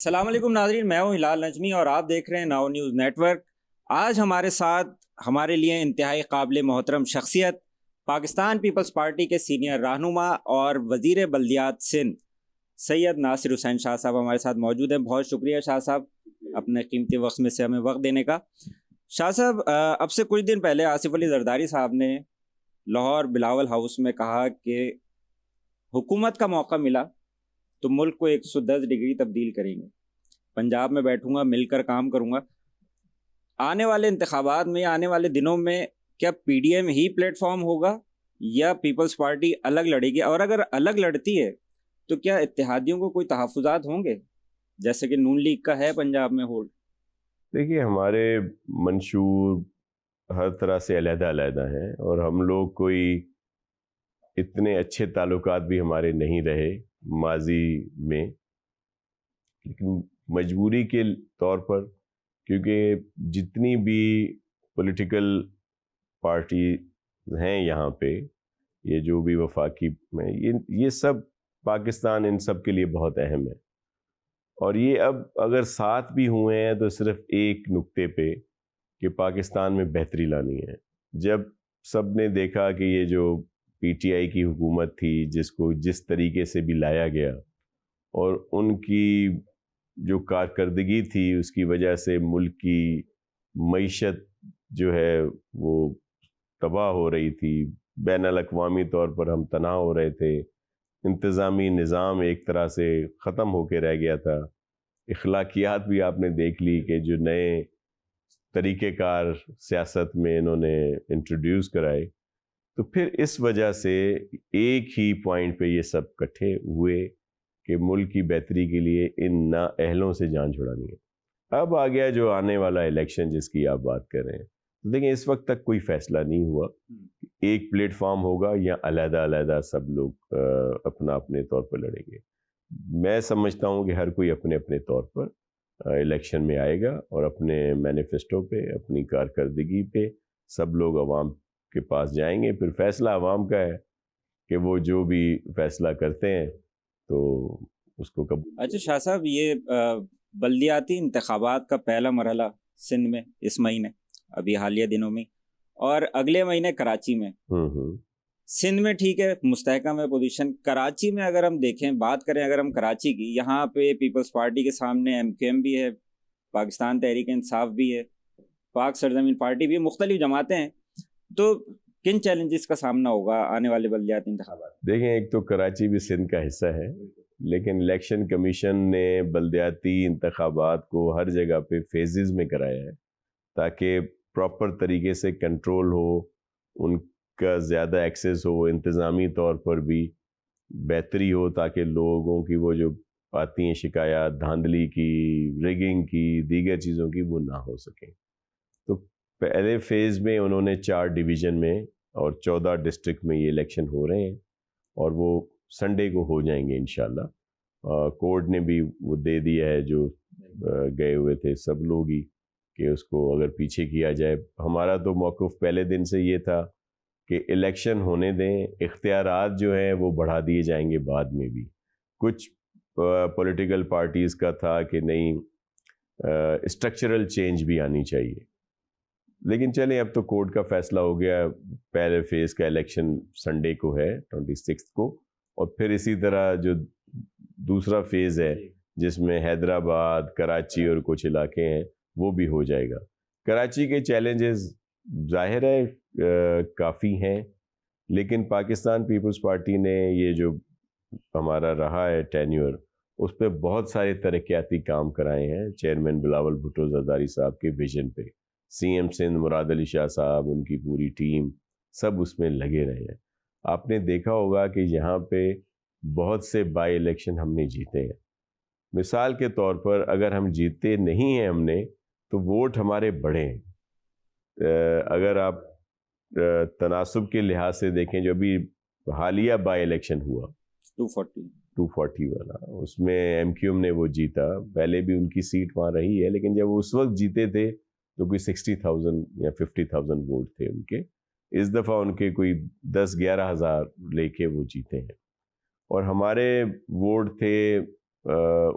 السلام علیکم ناظرین، میں ہوں ہلال نجمی اور آپ دیکھ رہے ہیں ناؤ نیوز نیٹ ورک۔ آج ہمارے ساتھ ہمارے لیے انتہائی قابل محترم شخصیت پاکستان پیپلز پارٹی کے سینئر رہنما اور وزیر بلدیات سندھ سید ناصر حسین شاہ صاحب ہمارے ساتھ موجود ہیں۔ بہت شکریہ شاہ صاحب اپنے قیمتی وقت میں سے ہمیں وقت دینے کا۔ شاہ صاحب، اب سے کچھ دن پہلے آصف علی زرداری صاحب نے لاہور بلاول ہاؤس میں کہا کہ حکومت کا موقع ملا تو ملک کو 110 ڈگری تبدیل کریں گے، پنجاب میں بیٹھوں گا، مل کر کام کروں گا۔ آنے والے انتخابات میں، آنے والے دنوں میں کیا پی ڈی ایم ہی پلیٹ فارم ہوگا یا پیپلز پارٹی الگ لڑے گی؟ اور اگر الگ لڑتی ہے تو کیا اتحادیوں کو کوئی تحفظات ہوں گے جیسے کہ نون لیگ کا ہے پنجاب میں ہولڈ؟ دیکھیے، ہمارے منشور ہر طرح سے علیحدہ علیحدہ ہیں اور ہم لوگ کوئی اتنے اچھے تعلقات بھی ہمارے نہیں رہے ماضی میں، لیکن مجبوری کے طور پر، کیونکہ جتنی بھی پولیٹیکل پارٹیز ہیں یہاں پہ، یہ جو بھی وفاقی میں، یہ سب پاکستان ان سب کے لیے بہت اہم ہے، اور یہ اب اگر ساتھ بھی ہوئے ہیں تو صرف ایک نقطے پہ کہ پاکستان میں بہتری لانی ہے۔ جب سب نے دیکھا کہ یہ جو پی ٹی آئی کی حکومت تھی، جس کو جس طریقے سے بھی لایا گیا اور ان کی جو کارکردگی تھی، اس کی وجہ سے ملک کی معیشت جو ہے وہ تباہ ہو رہی تھی، بین الاقوامی طور پر ہم تنہا ہو رہے تھے، انتظامی نظام ایک طرح سے ختم ہو کے رہ گیا تھا، اخلاقیات بھی آپ نے دیکھ لی کہ جو نئے طریقہ کار سیاست میں انہوں نے انٹروڈیوس کرائے، تو پھر اس وجہ سے ایک ہی پوائنٹ پہ یہ سب اکٹھے ہوئے کہ ملک کی بہتری کے لیے ان نااہلوں سے جان چھڑانی ہے۔ اب آ گیا جو آنے والا الیکشن جس کی آپ بات کر رہے ہیں، لیکن اس وقت تک کوئی فیصلہ نہیں ہوا ایک پلیٹ فارم ہوگا یا علیحدہ علیحدہ سب لوگ اپنا اپنے طور پر لڑیں گے۔ میں سمجھتا ہوں کہ ہر کوئی اپنے اپنے طور پر الیکشن میں آئے گا اور اپنے مینیفیسٹو پہ، اپنی کارکردگی پہ سب لوگ عوام کے پاس جائیں گے، پھر فیصلہ عوام کا ہے کہ وہ جو بھی فیصلہ کرتے ہیں تو اس کو قبول۔ اچھا شاہ صاحب، یہ بلدیاتی انتخابات کا پہلا مرحلہ سندھ میں اس مہینے، ابھی حالیہ دنوں میں، اور اگلے مہینے کراچی میں۔ سندھ میں ٹھیک ہے، مستحکم ہے پوزیشن۔ کراچی میں اگر ہم دیکھیں، بات کریں اگر ہم کراچی کی، یہاں پہ پیپلز پارٹی کے سامنے ایم کیو ایم بھی ہے، پاکستان تحریک انصاف بھی ہے، پاک سرزمین پارٹی بھی، مختلف جماعتیں ہیں، تو کن چیلنجز کا سامنا ہوگا آنے والے بلدیاتی انتخابات؟ دیکھیں، ایک تو کراچی بھی سندھ کا حصہ ہے، لیکن الیکشن کمیشن نے بلدیاتی انتخابات کو ہر جگہ پہ فیزز میں کرایا ہے تاکہ پراپر طریقے سے کنٹرول ہو، ان کا زیادہ ایکسیس ہو، انتظامی طور پر بھی بہتری ہو، تاکہ لوگوں کی وہ جو آتی ہیں شکایات دھاندلی کی، ریگنگ کی، دیگر چیزوں کی، وہ نہ ہو سکیں۔ تو پہلے فیز میں انہوں نے 4 ڈویژن میں اور 14 ڈسٹرکٹ میں یہ الیکشن ہو رہے ہیں، اور وہ سنڈے کو ہو جائیں گے انشاءاللہ۔ کورٹ نے بھی وہ دے دیا ہے جو گئے ہوئے تھے سب لوگ ہی کہ اس کو اگر پیچھے کیا جائے۔ ہمارا تو موقف پہلے دن سے یہ تھا کہ الیکشن ہونے دیں، اختیارات جو ہیں وہ بڑھا دیے جائیں گے بعد میں بھی۔ کچھ پولیٹیکل پارٹیز کا تھا کہ نہیں، اسٹرکچرل چینج بھی آنی چاہیے، لیکن چلیں اب تو کورٹ کا فیصلہ ہو گیا۔ پہلے فیز کا الیکشن سنڈے کو ہے 26 کو، اور پھر اسی طرح جو دوسرا فیز ہے جس میں حیدرآباد، کراچی اور کچھ علاقے ہیں وہ بھی ہو جائے گا۔ کراچی کے چیلنجز ظاہر ہے کافی ہیں، لیکن پاکستان پیپلز پارٹی نے یہ جو ہمارا رہا ہے ٹینیور، اس پہ بہت سارے ترقیاتی کام کرائے ہیں چیئرمین بلاول بھٹو زرداری صاحب کے ویژن پہ۔ سی ایم سندھ مراد علی شاہ صاحب، ان کی پوری ٹیم، سب اس میں لگے رہے ہیں۔ آپ نے دیکھا ہوگا کہ یہاں پہ بہت سے بائی الیکشن ہم نے جیتے ہیں۔ مثال کے طور پر اگر ہم جیتے نہیں ہیں ہم نے، تو ووٹ ہمارے بڑھے ہیں۔ اگر آپ تناسب کے لحاظ سے دیکھیں، جو ابھی حالیہ بائی الیکشن ہوا 240 والا، اس میں ایم کیو ایم نے وہ جیتا، پہلے بھی ان کی سیٹ وہاں رہی ہے، لیکن جب وہ اس وقت جیتے تھے تو کوئی 60,000 یا 50,000 ووٹ تھے ان کے۔ اس دفعہ ان کے کوئی 10-11 ہزار لے کے وہ جیتے ہیں، اور ہمارے ووٹ تھے